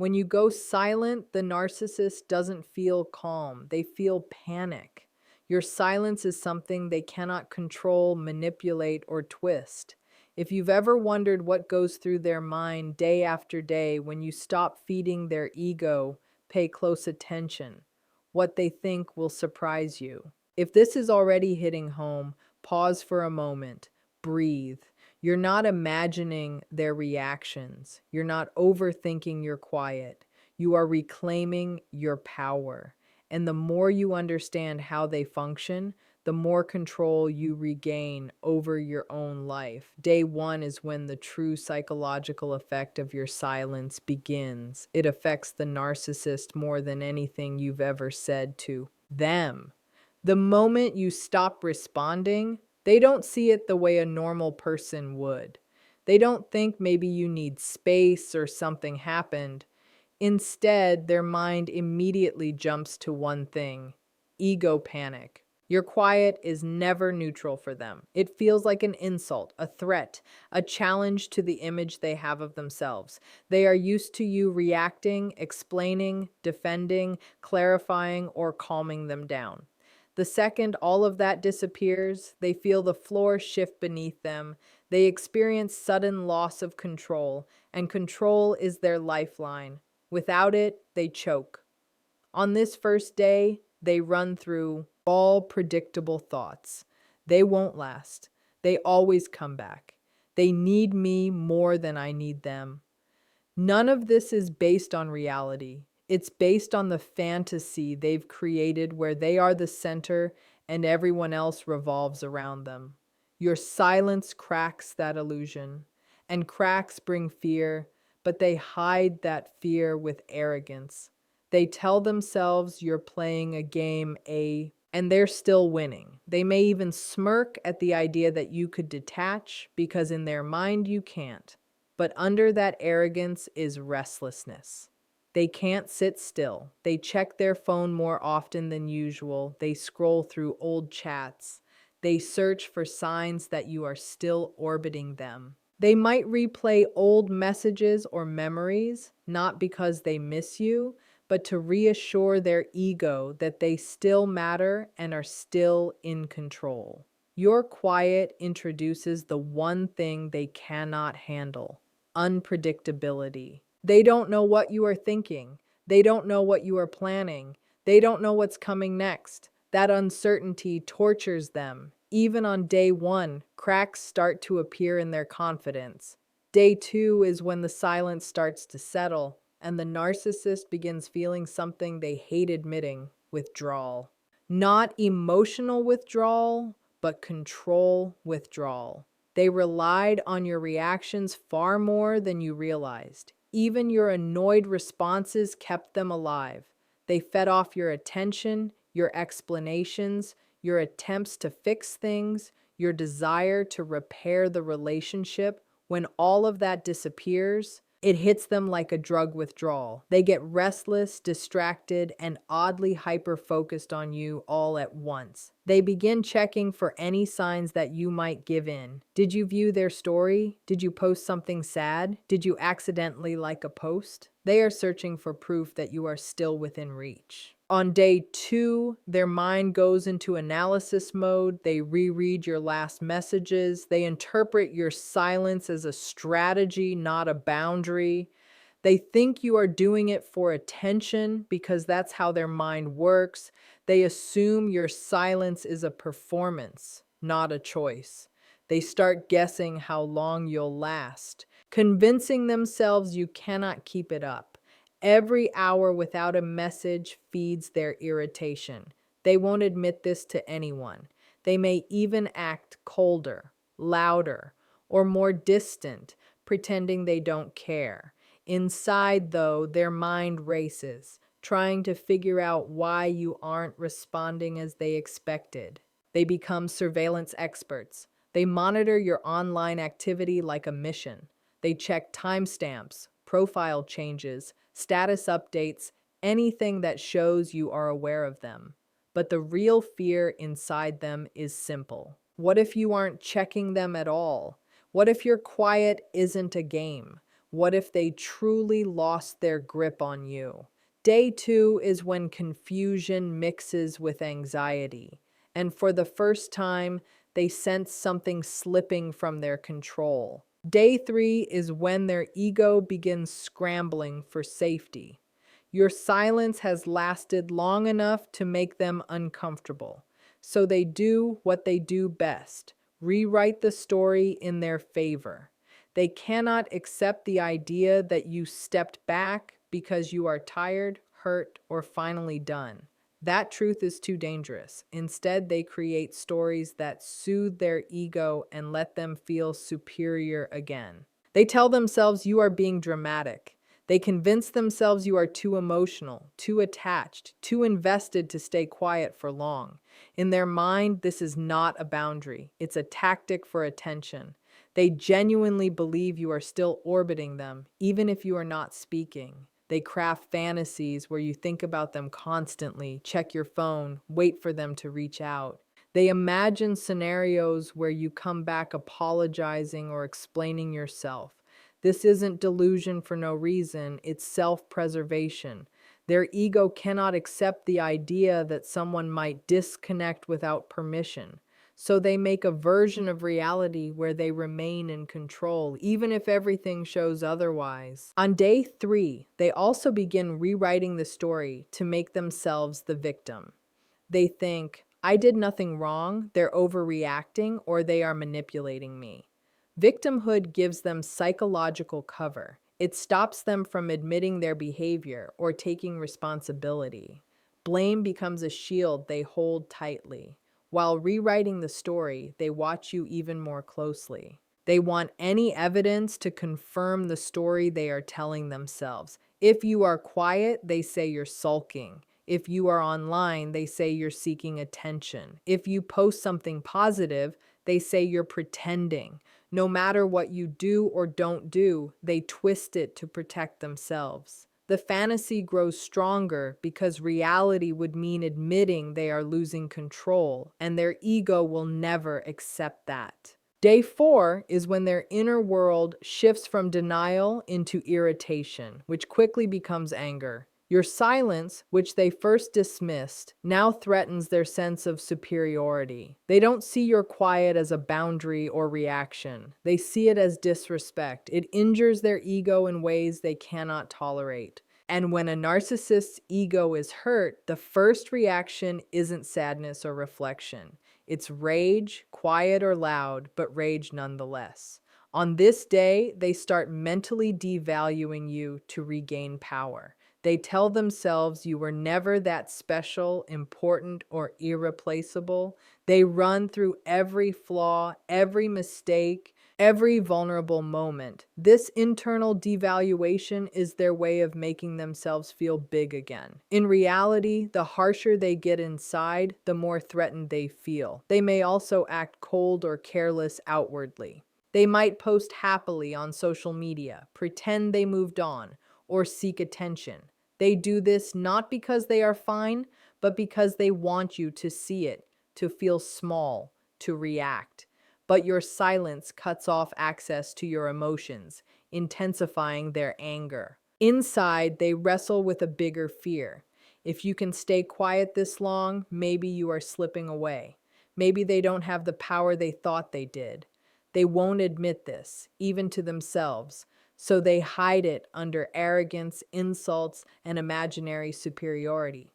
When you go silent, the narcissist doesn't feel calm. They feel panic. Your silence is something they cannot control, manipulate, or twist. If you've ever wondered what goes through their mind day after day when you stop feeding their ego, pay close attention. What they think will surprise you. If this is already hitting home, pause for a moment, breathe. You're not imagining their reactions. You're not overthinking your quiet. You are reclaiming your power. And the more you understand how they function, the more control you regain over your own life. Day one is when the true psychological effect of your silence begins. It affects the narcissist more than anything you've ever said to them. The moment you stop responding, they don't see it the way a normal person would. They don't think maybe you need space or something happened. Instead, their mind immediately jumps to one thing: ego panic. Your quiet is never neutral for them. It feels like an insult, a threat, a challenge to the image they have of themselves. They are used to you reacting, explaining, defending, clarifying, or calming them down. The second all of that disappears, they feel the floor shift beneath them. They experience sudden loss of control, and control is their lifeline. Without it, they choke. On this first day, they run through all predictable thoughts. They won't last. They always come back. They need me more than I need them. None of this is based on reality. It's based on the fantasy they've created where they are the center and everyone else revolves around them. Your silence cracks that illusion, and cracks bring fear, but they hide that fear with arrogance. They tell themselves you're playing a game and they're still winning. They may even smirk at the idea that you could detach because in their mind you can't. But under that arrogance is restlessness. They can't sit still. They check their phone more often than usual. They scroll through old chats. They search for signs that you are still orbiting them. They might replay old messages or memories, not because they miss you, but to reassure their ego that they still matter and are still in control. Your quiet introduces the one thing they cannot handle: unpredictability. They don't know what you are thinking. They don't know what you are planning. They don't know what's coming next. That uncertainty tortures them. Even on day one, cracks start to appear in their confidence. Day two is when the silence starts to settle, and the narcissist begins feeling something they hate admitting: withdrawal. Not emotional withdrawal, but control withdrawal. They relied on your reactions far more than you realized. Even your annoyed responses kept them alive. They fed off your attention, your explanations, your attempts to fix things, your desire to repair the relationship. When all of that disappears, it hits them like a drug withdrawal. They get restless, distracted, and oddly hyper-focused on you all at once. They begin checking for any signs that you might give in. Did you view their story? Did you post something sad? Did you accidentally like a post? They are searching for proof that you are still within reach. On day two, their mind goes into analysis mode. They reread your last messages. They interpret your silence as a strategy, not a boundary. They think you are doing it for attention because that's how their mind works. They assume your silence is a performance, not a choice. They start guessing how long you'll last, convincing themselves you cannot keep it up. Every hour without a message feeds their irritation. They won't admit this to anyone. They may even act colder, louder, or more distant, pretending they don't care. Inside, though, their mind races, trying to figure out why you aren't responding as they expected. They become surveillance experts. They monitor your online activity like a mission. They check timestamps, profile changes, status updates, anything that shows you are aware of them. But the real fear inside them is simple. What if you aren't checking them at all? What if your quiet isn't a game? What if they truly lost their grip on you? Day 2 is when confusion mixes with anxiety, and for the first time, they sense something slipping from their control. Day 3 is when their ego begins scrambling for safety. Your silence has lasted long enough to make them uncomfortable, so they do what they do best: rewrite the story in their favor. They cannot accept the idea that you stepped back because you are tired, hurt, or finally done. That truth is too dangerous. Instead, they create stories that soothe their ego and let them feel superior again. They tell themselves you are being dramatic. They convince themselves you are too emotional, too attached, too invested to stay quiet for long. In their mind, this is not a boundary, it's a tactic for attention. They genuinely believe you are still orbiting them, even if you are not speaking. They craft fantasies where you think about them constantly, check your phone, wait for them to reach out. They imagine scenarios where you come back apologizing or explaining yourself. This isn't delusion for no reason, it's self-preservation. Their ego cannot accept the idea that someone might disconnect without permission. So they make a version of reality where they remain in control, even if everything shows otherwise. On day 3, they also begin rewriting the story to make themselves the victim. They think, I did nothing wrong, they're overreacting, or they are manipulating me. Victimhood gives them psychological cover. It stops them from admitting their behavior or taking responsibility. Blame becomes a shield they hold tightly. While rewriting the story, they watch you even more closely. They want any evidence to confirm the story they are telling themselves. If you are quiet, they say you're sulking. If you are online, they say you're seeking attention. If you post something positive, they say you're pretending. No matter what you do or don't do, they twist it to protect themselves. The fantasy grows stronger because reality would mean admitting they are losing control, and their ego will never accept that. Day 4 is when their inner world shifts from denial into irritation, which quickly becomes anger. Your silence, which they first dismissed, now threatens their sense of superiority. They don't see your quiet as a boundary or reaction. They see it as disrespect. It injures their ego in ways they cannot tolerate. And when a narcissist's ego is hurt, the first reaction isn't sadness or reflection. It's rage, quiet or loud, but rage nonetheless. On this day, they start mentally devaluing you to regain power. They tell themselves you were never that special, important, or irreplaceable. They run through every flaw, every mistake, every vulnerable moment. This internal devaluation is their way of making themselves feel big again. In reality, the harsher they get inside, the more threatened they feel. They may also act cold or careless outwardly. They might post happily on social media, pretend they moved on, or seek attention. They do this not because they are fine, but because they want you to see it, to feel small, to react. But your silence cuts off access to your emotions, intensifying their anger. Inside, they wrestle with a bigger fear. If you can stay quiet this long, maybe you are slipping away. Maybe they don't have the power they thought they did. They won't admit this, even to themselves. So they hide it under arrogance, insults, and imaginary superiority.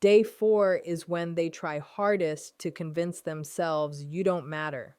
Day 4 is when they try hardest to convince themselves you don't matter.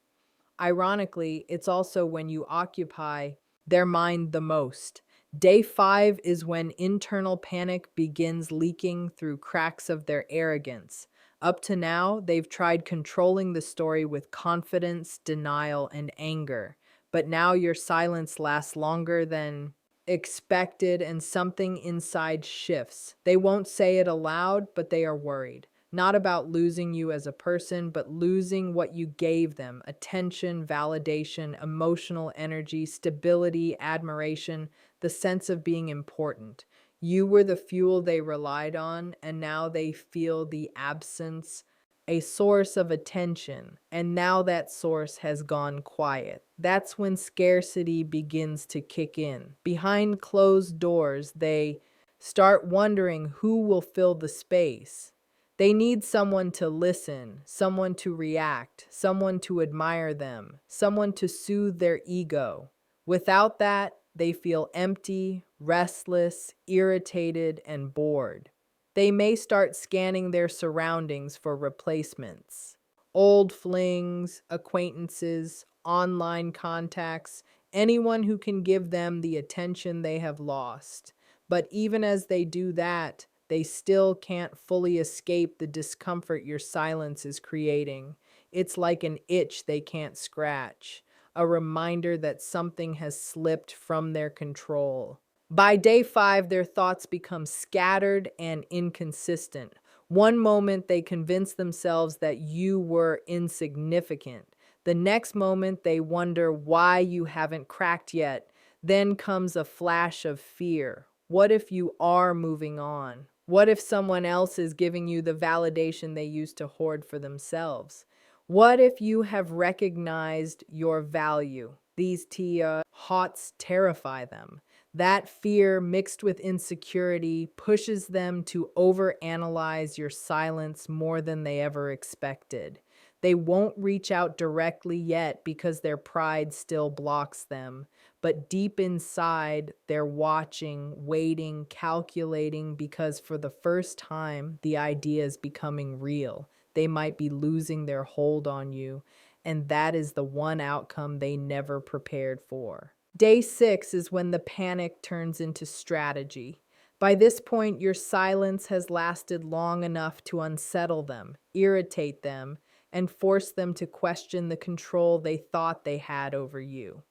Ironically, it's also when you occupy their mind the most. Day 5 is when internal panic begins leaking through cracks of their arrogance. Up to now, they've tried controlling the story with confidence, denial, and anger. But now your silence lasts longer than expected and something inside shifts. They won't say it aloud, but they are worried. Not about losing you as a person, but losing what you gave them: attention, validation, emotional energy, stability, admiration, the sense of being important. You were the fuel they relied on, and now they feel the absence. a source of attention, and now that source has gone quiet. That's when scarcity begins to kick in. Behind closed doors, they start wondering who will fill the space. They need someone to listen, someone to react, someone to admire them, someone to soothe their ego. Without that, they feel empty, restless, irritated, and bored. They may start scanning their surroundings for replacements. Old flings, acquaintances, online contacts, anyone who can give them the attention they have lost. But even as they do that, they still can't fully escape the discomfort your silence is creating. It's like an itch they can't scratch, a reminder that something has slipped from their control. By day 5, their thoughts become scattered and inconsistent. One moment they convince themselves that you were insignificant. The next moment they wonder why you haven't cracked yet. Then comes a flash of fear. What if you are moving on? What if someone else is giving you the validation they used to hoard for themselves? What if you have recognized your value? These thoughts terrify them. That fear mixed with insecurity pushes them to overanalyze your silence more than they ever expected. They won't reach out directly yet because their pride still blocks them. But deep inside, they're watching, waiting, calculating because for the first time, the idea is becoming real. They might be losing their hold on you, and that is the one outcome they never prepared for. Day 6 is when the panic turns into strategy. By this point, your silence has lasted long enough to unsettle them, irritate them, and force them to question the control they thought they had over you.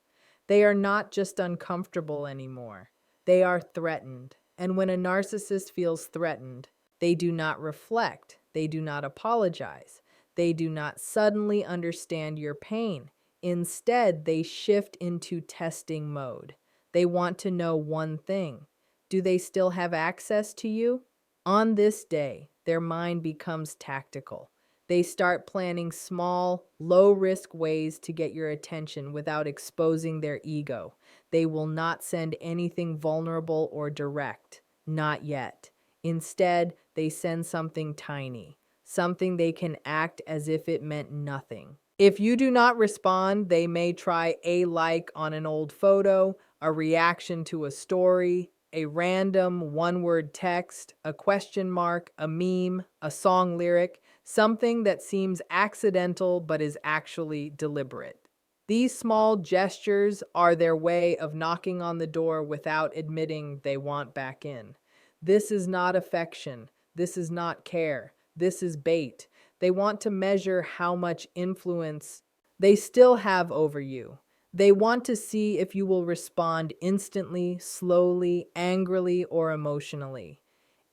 They are not just uncomfortable anymore, they are threatened. And when a narcissist feels threatened, they do not reflect, they do not apologize, they do not suddenly understand your pain. Instead, they shift into testing mode. They want to know one thing: do they still have access to you? On this day, their mind becomes tactical. They start planning small, low-risk ways to get your attention without exposing their ego. They will not send anything vulnerable or direct, not yet. Instead, they send something tiny, something they can act as if it meant nothing. If you do not respond, they may try a like on an old photo, a reaction to a story, a random one-word text, a question mark, a meme, a song lyric, something that seems accidental but is actually deliberate. These small gestures are their way of knocking on the door without admitting they want back in. This is not affection. This is not care. This is bait. They want to measure how much influence they still have over you. They want to see if you will respond instantly, slowly, angrily, or emotionally.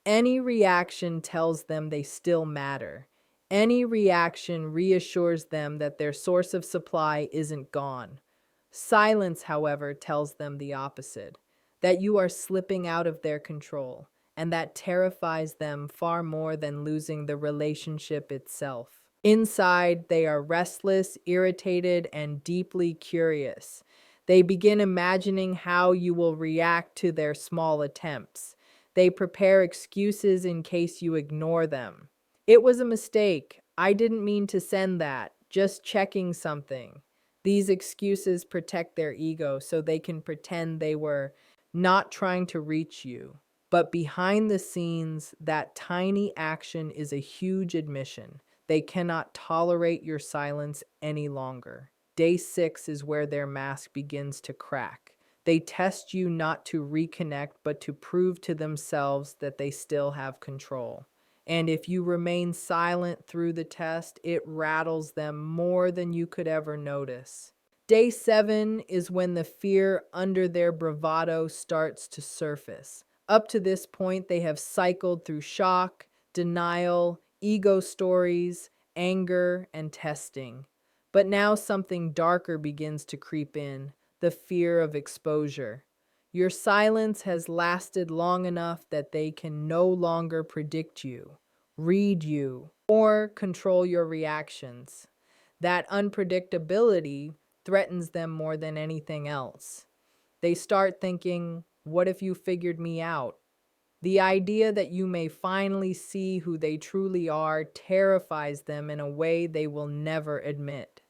Any reaction tells them they still matter. Any reaction reassures them that their source of supply isn't gone. Silence, however, tells them the opposite, that you are slipping out of their control, and that terrifies them far more than losing the relationship itself. Inside, they are restless, irritated, and deeply curious. They begin imagining how you will react to their small attempts. They prepare excuses in case you ignore them. It was a mistake. I didn't mean to send that. Just checking something. These excuses protect their ego so they can pretend they were not trying to reach you. But behind the scenes, that tiny action is a huge admission. They cannot tolerate your silence any longer. Day 6 is where their mask begins to crack. They test you not to reconnect, but to prove to themselves that they still have control. And if you remain silent through the test, it rattles them more than you could ever notice. Day 7 is when the fear under their bravado starts to surface. Up to this point, they have cycled through shock, denial, ego stories, anger, and testing. But now something darker begins to creep in: the fear of exposure. Your silence has lasted long enough that they can no longer predict you. read you, or control your reactions. That unpredictability threatens them more than anything else. They start thinking, what if you figured me out? The idea that you may finally see who they truly are terrifies them in a way they will never admit.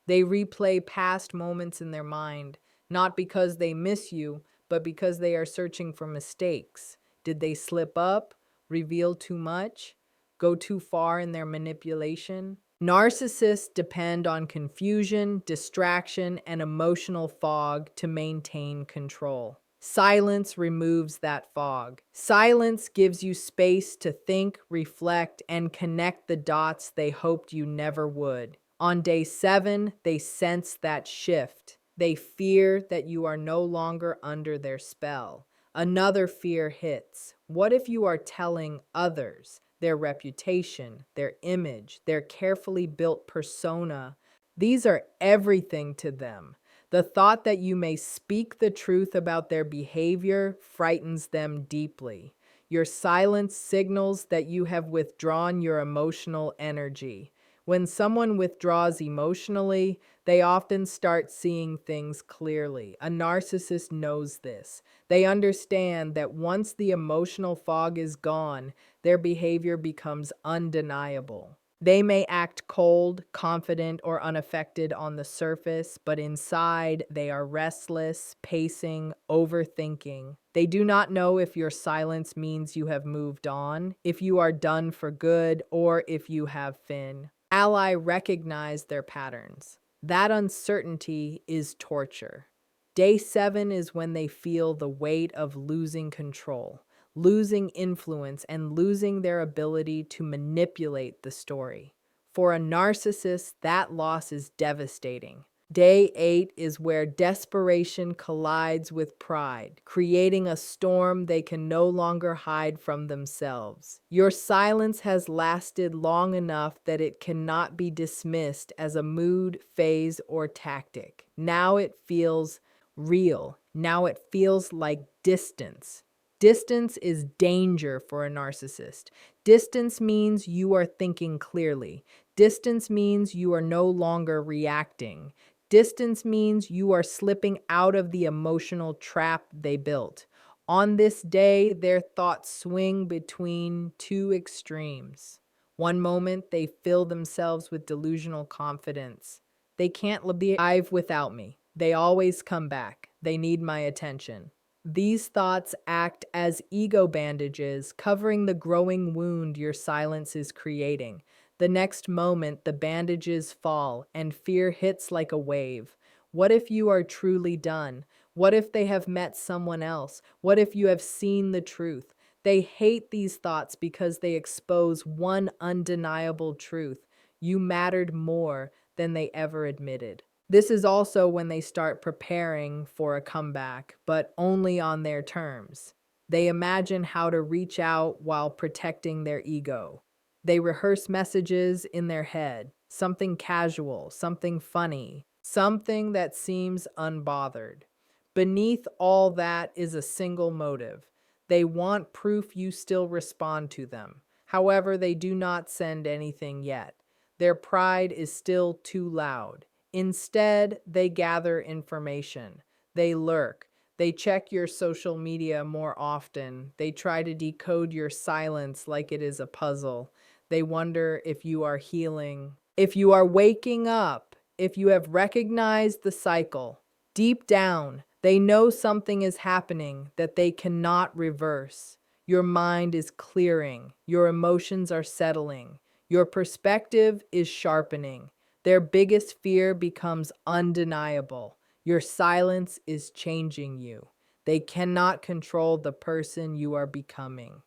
They replay past moments in their mind, not because they miss you, but because they are searching for mistakes. Did they slip up, reveal too much, go too far in their manipulation? Narcissists depend on confusion, distraction, and emotional fog to maintain control. Silence removes that fog. Silence gives you space to think, reflect, and connect the dots they hoped you never would. On day 7, they sense that shift. They fear that you are no longer under their spell. Another fear hits. What if you are telling others their reputation, their image, their carefully built persona? These are everything to them. The thought that you may speak the truth about their behavior frightens them deeply. Your silence signals that you have withdrawn your emotional energy. When someone withdraws emotionally, they often start seeing things clearly. A narcissist knows this. They understand that once the emotional fog is gone, their behavior becomes undeniable. They may act cold, confident, or unaffected on the surface, but inside they are restless, pacing, overthinking. They do not know if your silence means you have moved on, if you are done for good, or if you have been. Ally recognize their patterns. That uncertainty is torture. Day 7 is when they feel the weight of losing control, losing influence, and losing their ability to manipulate the story. For a narcissist, that loss is devastating. Day 8 is where desperation collides with pride, creating a storm they can no longer hide from themselves. Your silence has lasted long enough that it cannot be dismissed as a mood, phase, or tactic. Now it feels real. Now it feels like distance. Distance is danger for a narcissist. Distance means you are thinking clearly. Distance means you are no longer reacting. Distance means you are slipping out of the emotional trap they built. On this day, their thoughts swing between two extremes. One moment, they fill themselves with delusional confidence. They can't live without me. They always come back. They need my attention. These thoughts act as ego bandages, covering the growing wound your silence is creating. The next moment, the bandages fall and fear hits like a wave. What if you are truly done? What if they have met someone else? What if you have seen the truth? They hate these thoughts because they expose one undeniable truth. You mattered more than they ever admitted. This is also when they start preparing for a comeback, but only on their terms. They imagine how to reach out while protecting their ego. They rehearse messages in their head, something casual, something funny, something that seems unbothered. Beneath all that is a single motive. They want proof you still respond to them. However, they do not send anything yet. Their pride is still too loud. Instead, they gather information. They lurk. They check your social media more often. They try to decode your silence like it is a puzzle. They wonder if you are healing, if you are waking up, if you have recognized the cycle. Deep down, they know something is happening that they cannot reverse. Your mind is clearing. Your emotions are settling. Your perspective is sharpening. Their biggest fear becomes undeniable. Your silence is changing you. They cannot control the person you are becoming.